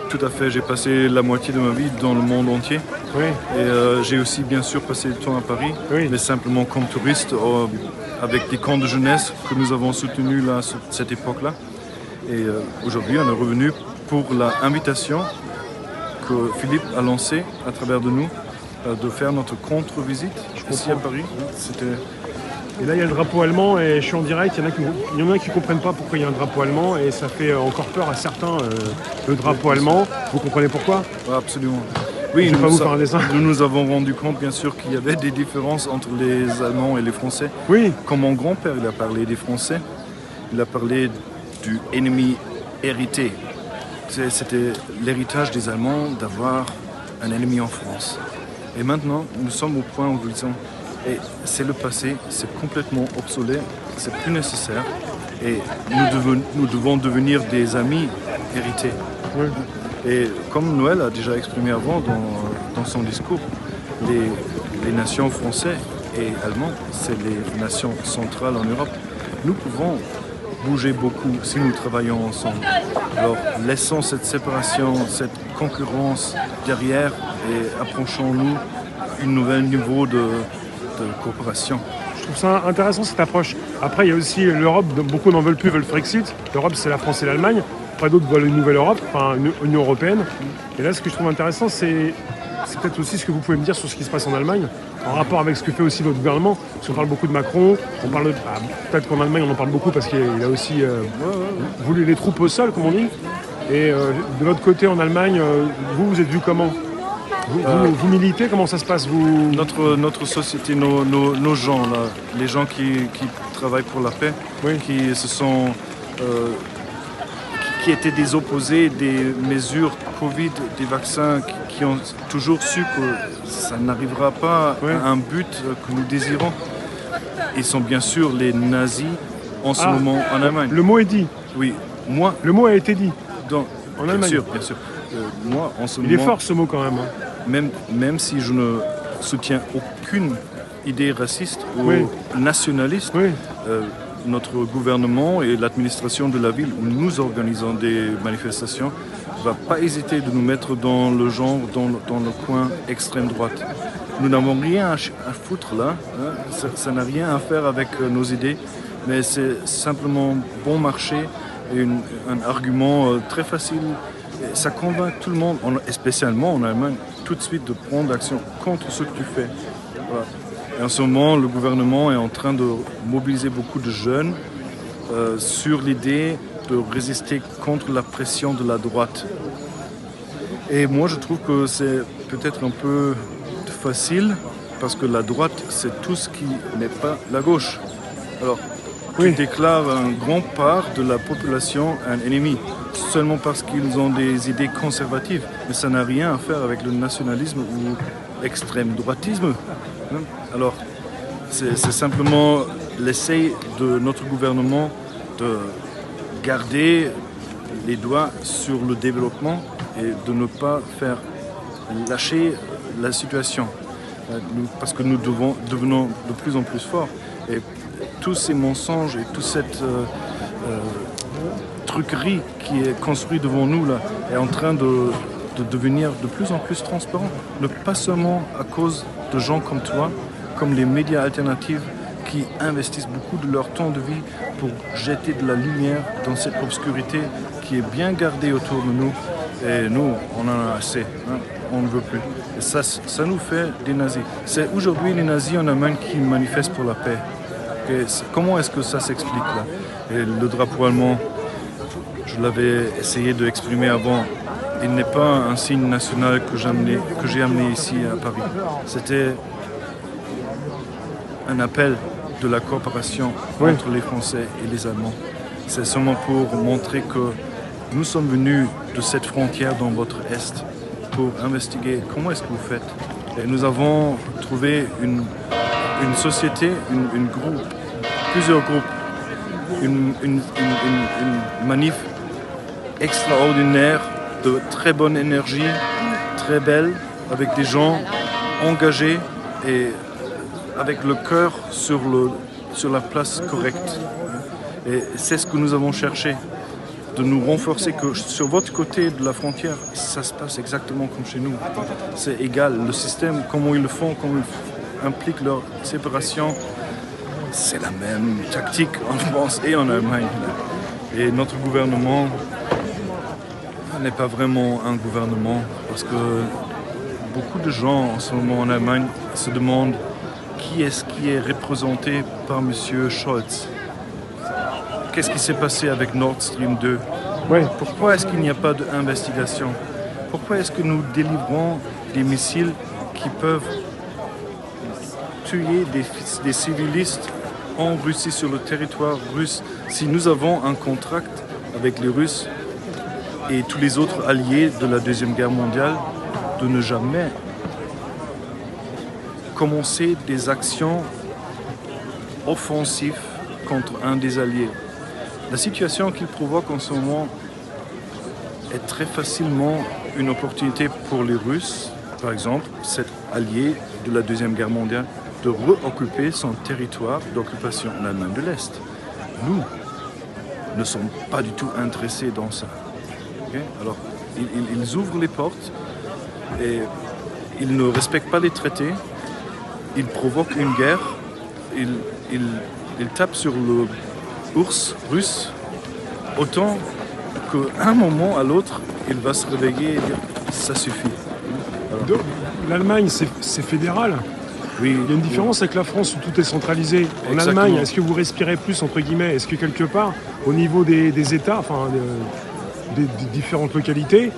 Tout à fait, j'ai passé la moitié de ma vie dans le monde entier. Oui. Et j'ai aussi bien sûr passé du temps à Paris, Oui. mais simplement comme touriste avec des camps de jeunesse que nous avons soutenus là, à cette époque-là. Et aujourd'hui, on est revenu pour l'invitation que Philippe a lancée à travers de nous de faire notre contre-visite ici à Paris. Et là, il y a le drapeau allemand et je suis en direct. Il y en a qui ne comprennent pas pourquoi il y a un drapeau allemand et ça fait encore peur à certains, le drapeau allemand. Vous comprenez pourquoi? Absolument. Oui, je vais pas vous faire un dessin. Nous nous avons rendu compte, bien sûr, qu'il y avait des différences entre les Allemands et les Français. Oui. Comme mon grand-père, il a parlé des Français, il a parlé du ennemi hérité. C'était l'héritage des Allemands d'avoir un ennemi en France. Et maintenant, nous sommes au point où nous disons, et c'est le passé, c'est complètement obsolète, c'est plus nécessaire. Et nous devons devenir des amis hérités. Oui. Et comme Noël a déjà exprimé avant dans son discours, les nations françaises et allemandes, c'est les nations centrales en Europe. Nous pouvons bouger beaucoup si nous travaillons ensemble. Alors laissons cette séparation, cette concurrence derrière et approchons-nous un nouvel niveau de coopération. Je trouve ça intéressant cette approche. Après, il y a aussi l'Europe, beaucoup n'en veulent plus, veulent le Frexit. L'Europe, c'est la France et l'Allemagne. Après, d'autres veulent une nouvelle Europe, enfin une Union européenne. Et là, ce que je trouve intéressant, c'est peut-être aussi ce que vous pouvez me dire sur ce qui se passe en Allemagne, en rapport avec ce que fait aussi votre gouvernement. Parce qu'on parle beaucoup de Macron, on parle peut-être qu'en Allemagne, on en parle beaucoup parce qu'il a aussi voulu les troupes au sol, comme on dit. Et de l'autre côté, en Allemagne, vous êtes vu comment? Vous militez, comment ça se passe Notre société, nos gens, là, les gens qui travaillent pour la paix, oui. qui étaient des opposés des mesures Covid, des vaccins, qui ont toujours su que ça n'arrivera pas à un but que nous désirons. Ils sont bien sûr les nazis en ce moment en Allemagne. Le mot est dit. Oui, le mot a été dit. En Allemagne. Bien sûr. Moi, en ce moment, il est fort ce mot quand même. Même si je ne soutiens aucune idée raciste ou nationaliste, notre gouvernement et l'administration de la ville où nous organisons des manifestations ne va pas hésiter de nous mettre dans le genre, dans le coin extrême droite. Nous n'avons rien à foutre là, hein. Ça n'a rien à faire avec nos idées, mais c'est simplement bon marché et un argument très facile. Et ça convainc tout le monde, et spécialement en Allemagne, tout de suite de prendre action contre ce que tu fais. Voilà. Et en ce moment, le gouvernement est en train de mobiliser beaucoup de jeunes sur l'idée de résister contre la pression de la droite. Et moi, je trouve que c'est peut-être un peu facile, parce que la droite, c'est tout ce qui n'est pas la gauche. Alors, tu déclares un grand part de la population un ennemi, seulement parce qu'ils ont des idées conservatives. Mais ça n'a rien à faire avec le nationalisme ou l'extrême droitisme. Alors, c'est simplement l'essai de notre gouvernement de garder les doigts sur le développement et de ne pas faire lâcher la situation. Parce que nous devenons de plus en plus forts. Et tous ces mensonges et toute cette truquerie qui est construite devant nous là, est en train de devenir de plus en plus transparent. Pas seulement à cause de gens comme toi, comme les médias alternatifs qui investissent beaucoup de leur temps de vie pour jeter de la lumière dans cette obscurité qui est bien gardée autour de nous. Et nous, on en a assez, hein, on ne veut plus. Et ça nous fait des nazis. C'est aujourd'hui les nazis en Allemagne qui manifestent pour la paix. Et comment est-ce que ça s'explique là? Et le drapeau allemand, je l'avais essayé d'exprimer avant, il n'est pas un signe national que j'ai amené ici à Paris. C'était un appel de la coopération entre les Français et les Allemands. C'est seulement pour montrer que nous sommes venus de cette frontière dans votre Est pour investiguer comment est-ce que vous faites. Et nous avons trouvé une société, plusieurs groupes, une manif extraordinaire, de très bonne énergie, très belle, avec des gens engagés et avec le cœur sur la place correcte. Et c'est ce que nous avons cherché. de nous renforcer, que sur votre côté de la frontière, ça se passe exactement comme chez nous. C'est égal. Le système, comment ils le font, comment ils impliquent leur séparation, c'est la même tactique en France et en Allemagne. Et notre gouvernement n'est pas vraiment un gouvernement, parce que beaucoup de gens en ce moment en Allemagne se demandent qui est représenté par M. Scholz. Qu'est-ce qui s'est passé avec Nord Stream 2 ? Pourquoi est-ce qu'il n'y a pas d'investigation ? Pourquoi est-ce que nous délivrons des missiles qui peuvent tuer des civilistes en Russie, sur le territoire russe, si nous avons un contrat avec les Russes et tous les autres alliés de la Deuxième Guerre mondiale de ne jamais commencer des actions offensives contre un des alliés. La situation qu'il provoque en ce moment est très facilement une opportunité pour les Russes, par exemple, cet allié de la Deuxième Guerre mondiale, de reoccuper son territoire d'occupation en Allemagne de l'Est. Nous ne sommes pas du tout intéressés dans ça. Okay? Alors, ils ouvrent les portes et ils ne respectent pas les traités, ils provoquent une guerre, ils tapent sur le ours russe, autant qu'à un moment à l'autre, il va se réveiller et dire « ça suffit ». L'Allemagne, c'est fédéral. Oui, il y a une différence avec la France où tout est centralisé. En exactement. Allemagne, est-ce que vous respirez plus, entre guillemets? Est-ce que quelque part, au niveau des États, enfin des différentes localités,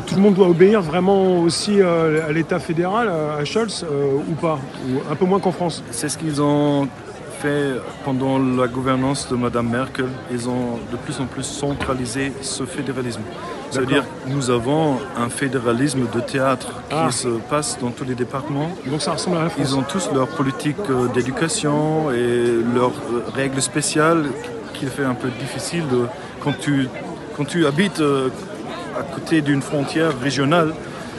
tout le monde doit obéir vraiment aussi à l'État fédéral, à Scholz, ou pas? Ou un peu moins qu'en France? C'est ce qu'ils ont fait pendant la gouvernance de Mme Merkel. Ils ont de plus en plus centralisé ce fédéralisme. Ça veut dire que nous avons un fédéralisme de théâtre qui se passe dans tous les départements. Donc ça ressemble à la France. Ils ont tous leur politique d'éducation et leurs règles spéciales qui fait un peu difficile quand tu habites à côté d'une frontière régionale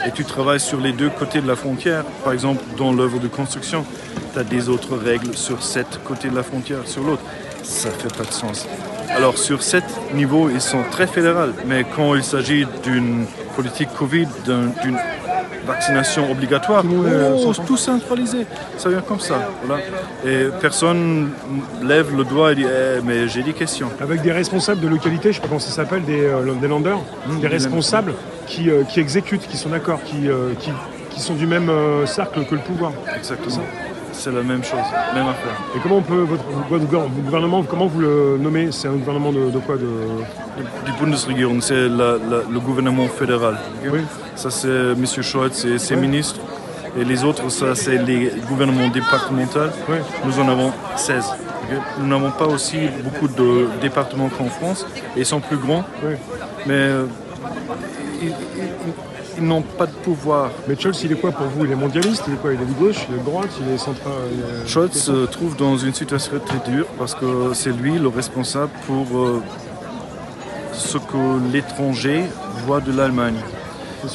et tu travailles sur les deux côtés de la frontière. Par exemple, dans l'œuvre de construction, tu as des autres règles sur cet côté de la frontière, sur l'autre. Ça ne fait pas de sens. Alors sur cet niveau, ils sont très fédéraux, mais quand il s'agit d'une politique Covid, d'une vaccination obligatoire, tout centralisé, ça vient comme ça. Voilà. Et personne lève le doigt et dit mais j'ai des questions. Avec des responsables de localité, je ne sais pas comment ça s'appelle, des landers, des responsables qui exécutent, qui sont d'accord, qui sont du même cercle que le pouvoir. Exactement. C'est la même chose, même affaire. Et comment on peut, votre gouvernement, comment vous le nommez? C'est un gouvernement de quoi Du Bundesregierung, c'est le gouvernement fédéral. Okay? Oui. Ça, c'est M. Scholz et ses ministres. Et les autres, ça, c'est les gouvernements départementaux. Oui. Nous en avons 16. Okay? Nous n'avons pas aussi beaucoup de départements qu'en France. Et ils sont plus grands. Oui. Mais ils n'ont pas de pouvoir. Mais Scholz, il est quoi pour vous? Il est mondialiste? Il est quoi? Il est de gauche? Il est de droite? Il est central? Scholz se trouve dans une situation très dure parce que c'est lui le responsable pour ce que l'étranger voit de l'Allemagne.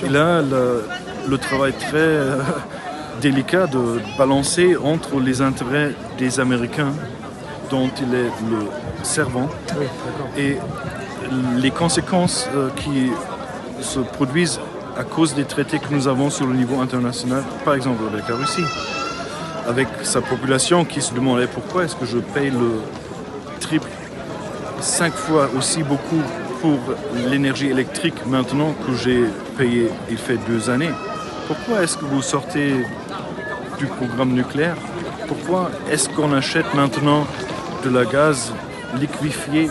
Il a le travail très délicat de balancer entre les intérêts des Américains, dont il est le servant, et les conséquences qui se produisent à cause des traités que nous avons sur le niveau international, par exemple avec la Russie, avec sa population qui se demandait pourquoi est-ce que je paye le triple, 5 fois aussi beaucoup pour l'énergie électrique maintenant que j'ai payé il fait 2 années. Pourquoi est-ce que vous sortez du programme nucléaire? Pourquoi est-ce qu'on achète maintenant de la gaz liquéfié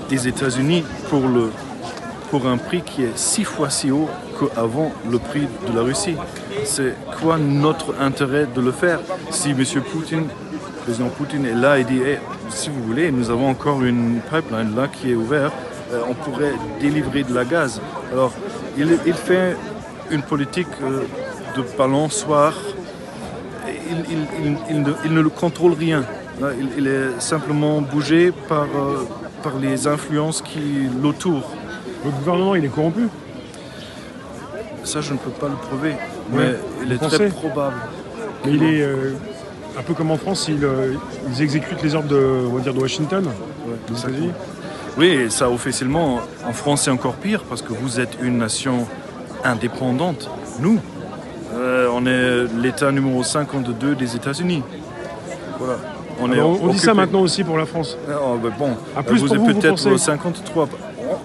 des États-Unis pour un prix qui est 6 fois si haut qu'avant le prix de la Russie? C'est quoi notre intérêt de le faire? Si M. Poutine, le président Poutine est là et dit si vous voulez, nous avons encore une pipeline là qui est ouverte, on pourrait délivrer de la gaz. Alors, il fait une politique de balançoire. Il ne contrôle rien. Il est simplement bougé par les influences qui l'entourent. Le gouvernement, il est corrompu? Ça, je ne peux pas le prouver, mais il est très probable. Mais il est un peu comme en France, ils exécutent les ordres de Washington. Ouais, Oui, et ça officiellement, en France c'est encore pire parce que vous êtes une nation indépendante. Nous, on est l'État numéro 52 des États-Unis. Voilà. On dit ça maintenant aussi pour la France. Oh, ben bon, plus vous êtes vous peut-être pensez 53.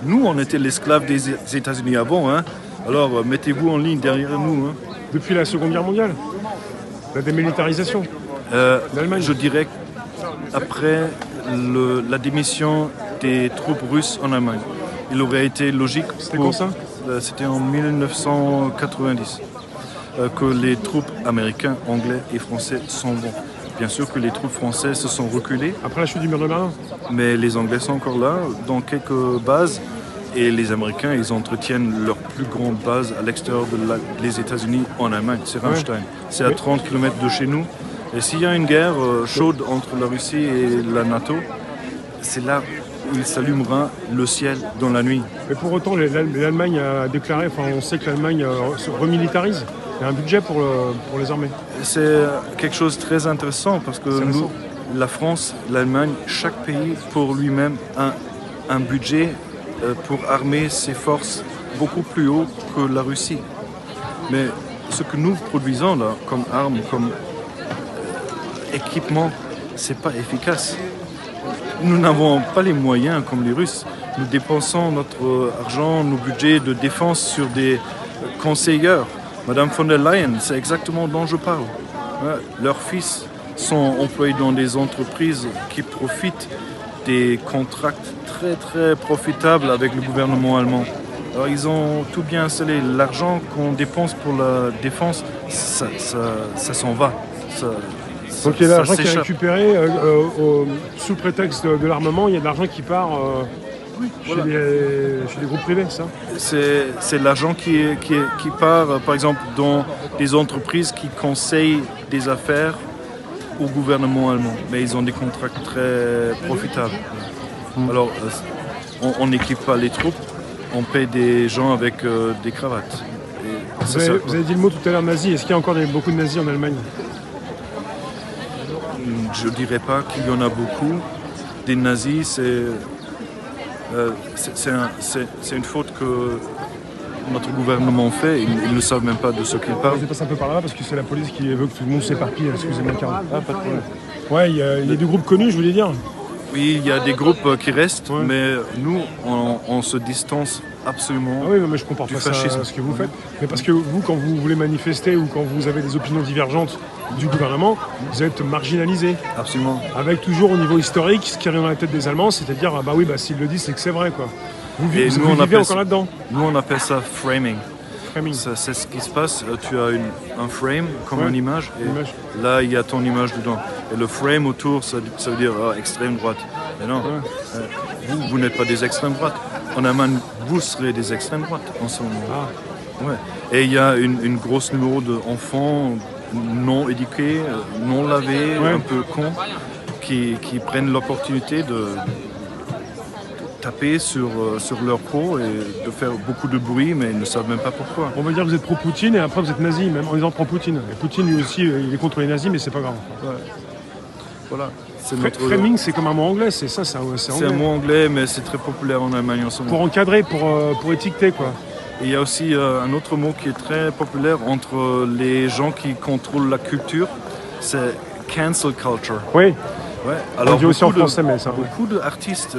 Nous, on était l'esclave des États-Unis avant. Hein. Alors, mettez-vous en ligne derrière nous. Hein. Depuis la Seconde Guerre mondiale, la démilitarisation d'Allemagne. Je dirais après la démission des troupes russes en Allemagne. Il aurait été logique. C'était quand ça ? C'était en 1990 que les troupes américaines, anglais et français s'en vont. Bien sûr que les troupes françaises se sont reculées. Après la chute du mur de Berlin. Mais les Anglais sont encore là, dans quelques bases. Et les Américains, ils entretiennent leur plus grande base à l'extérieur des États-Unis en Allemagne. C'est Ramstein. C'est à 30 km de chez nous. Et s'il y a une guerre chaude entre la Russie et la NATO, c'est là où il s'allumera le ciel dans la nuit. Mais pour autant, l'Allemagne a déclaré, on sait que l'Allemagne se remilitarise. Il y a un budget pour les armées. C'est quelque chose de très intéressant parce que nous, la France, l'Allemagne, chaque pays pour lui-même a un budget pour armer ses forces beaucoup plus haut que la Russie. Mais ce que nous produisons là, comme armes, comme équipement, c'est pas efficace. Nous n'avons pas les moyens comme les Russes. Nous dépensons notre argent, nos budgets de défense sur des conseillers. Madame von der Leyen, c'est exactement dont je parle. Leurs fils sont employés dans des entreprises qui profitent des contrats très très profitables avec le gouvernement allemand. Alors ils ont tout bien installé. L'argent qu'on dépense pour la défense, ça s'en va. Donc il y a de l'argent qui est récupéré sous prétexte de l'armement, il y a de l'argent qui part chez les groupes privés, ça ? C'est l'argent qui part, par exemple, dans des entreprises qui conseillent des affaires au gouvernement allemand. Mais ils ont des contrats très profitables. Alors, on n'équipe pas les troupes, on paye des gens avec des cravates. Vous avez dit le mot tout à l'heure nazi. Est-ce qu'il y a encore beaucoup de nazis en Allemagne ? Je ne dirais pas qu'il y en a beaucoup. Des nazis, c'est une faute que notre gouvernement fait. Ils ne savent même pas de ce qu'ils parlent. Je passe un peu par là parce que c'est la police qui veut que tout le monde s'éparpille. Excusez-moi, Carl. Ah, pas de problème. Ouais, il y a des groupes connus, je voulais dire. Oui, il y a des groupes qui restent, mais nous, on se distance absolument. Ah oui, mais je comprends pas ça, ce que vous faites. Mais parce que vous, quand vous voulez manifester ou quand vous avez des opinions divergentes du gouvernement, vous êtes marginalisé. Absolument. Avec toujours au niveau historique ce qui arrive dans la tête des Allemands, c'est-à-dire s'ils le disent, c'est que c'est vrai, quoi. Vous vivez encore là-dedans. Nous, on appelle ça framing. C'est ce qui se passe. Tu as un frame comme une image, et là il y a ton image dedans. Et le frame autour, ça veut dire extrême droite. Mais non, vous n'êtes pas des extrêmes droites. En Allemagne, vous serez des extrêmes droites en ce moment. Ouais. Et il y a une grosse numéro d'enfants non éduqués, non lavés, un peu cons, qui prennent l'opportunité de taper sur leur peau et de faire beaucoup de bruit, mais ils ne savent même pas pourquoi. On va dire que vous êtes pro-Poutine et après vous êtes nazi, même en disant pro-Poutine. Et Poutine lui aussi, il est contre les nazis, mais c'est pas grave. Ouais. Voilà. Framing, c'est comme un mot anglais, c'est ça, c'est anglais. C'est un mot anglais, mais c'est très populaire en Allemagne en ce moment. Pour encadrer, pour étiqueter, quoi. Et il y a aussi un autre mot qui est très populaire entre les gens qui contrôlent la culture, c'est cancel culture. Oui. Ouais. Alors, on dit aussi en français, mais ça. Beaucoup d'artistes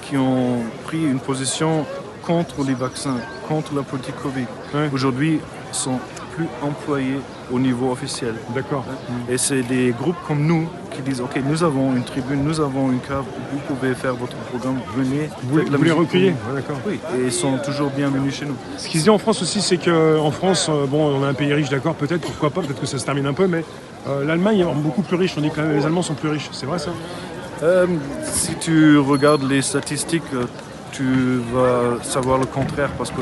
qui ont pris une position contre les vaccins, contre la politique Covid, aujourd'hui sont plus employés au niveau officiel. D'accord. Et c'est des groupes comme nous qui disent ok, nous avons une tribune, nous avons une cave, vous pouvez faire votre programme, venez. Vous les recueillez, d'accord. Oui, et ils sont toujours bienvenus chez nous. Ce qui se dit en France aussi, c'est qu'en France, on a un pays riche, d'accord, peut-être, pourquoi pas, peut-être que ça se termine un peu, mais l'Allemagne est beaucoup plus riche. On dit que les Allemands sont plus riches, c'est vrai ça ? Si tu regardes les statistiques, tu vas savoir le contraire, parce que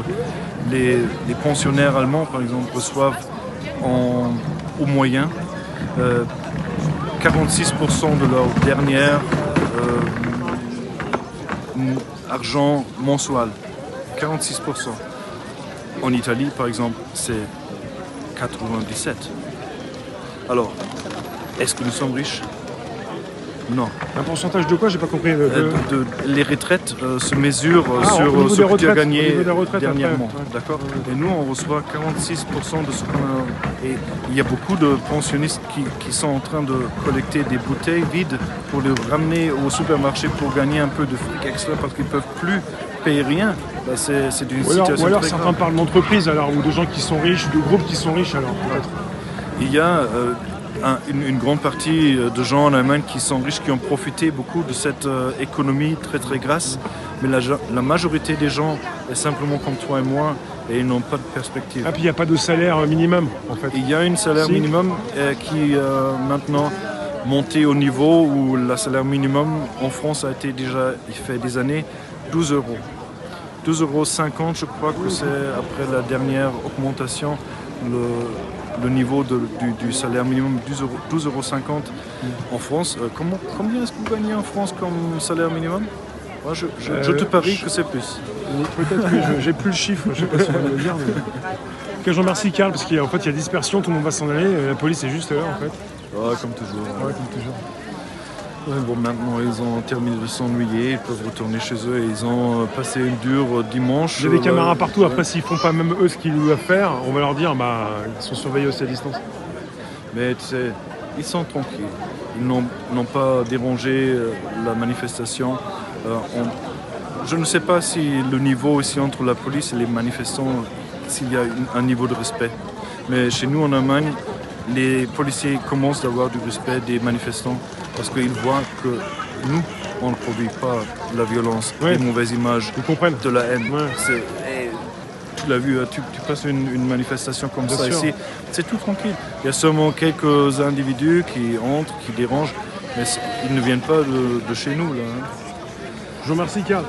les pensionnaires allemands, par exemple, reçoivent au moyen 46% de leur dernier argent mensuel. 46%. En Italie, par exemple, c'est 97%. Alors, est-ce que nous sommes riches ? Non. Un pourcentage de quoi? J'ai pas compris. Les retraites se mesurent au sur niveau ce que tu as des gagné retraites dernièrement. après, ouais. D'accord. Et nous, on reçoit 46% de ce qu'on a. Et il y a beaucoup de pensionnistes qui sont en train de collecter des bouteilles vides pour les ramener au supermarché pour gagner un peu de fric extra parce qu'ils ne peuvent plus payer rien. Bah, c'est une situation ou alors très certains grave. parlent d'entreprises alors, ou de gens qui sont riches, de groupes qui sont riches alors peut-être. Il y a une grande partie de gens en Allemagne qui sont riches, qui ont profité beaucoup de cette économie très très grasse, mais la majorité des gens est simplement comme toi et moi et ils n'ont pas de perspective. Ah puis il n'y a pas de salaire minimum en fait. Il y a un salaire minimum qui maintenant monté au niveau où le salaire minimum en France a été déjà, il fait des années, 12 euros. 12,50 €, je crois que c'est après la dernière augmentation, le niveau du salaire minimum, 12,50 € en France. Combien est-ce que vous gagnez en France comme salaire minimum? Moi, je te parie que c'est plus. Peut-être que j'ai plus le chiffre, je sais pas si on va le dire. Mais... Ok, je vous remercie Karl, parce qu'en fait il y a dispersion, tout le monde va s'en aller, la police est juste là en fait. Ouais, comme toujours. Ouais, comme toujours. Ouais, bon, maintenant ils ont terminé de s'ennuyer, ils peuvent retourner chez eux et ils ont passé une dure dimanche. Il y a des caméras partout, après s'ils font pas même eux ce qu'ils doivent faire, on va leur dire bah ils sont surveillés aussi à distance. Mais tu sais, ils sont tranquilles. Ils n'ont pas dérangé la manifestation. Je ne sais pas si le niveau ici entre la police et les manifestants, s'il y a un niveau de respect. Mais chez nous en Allemagne, les policiers commencent à avoir du respect des manifestants parce qu'ils voient que nous, on ne produit pas la violence, Ouais. les mauvaises images, Ils comprennent. de la haine. Ouais. Tu l'as vu, tu passes une manifestation comme Bien ça sûr. ici, c'est tout tranquille. Il y a seulement quelques individus qui entrent, qui dérangent, mais ils ne viennent pas de chez nous, là. Hein. Je vous remercie Karl.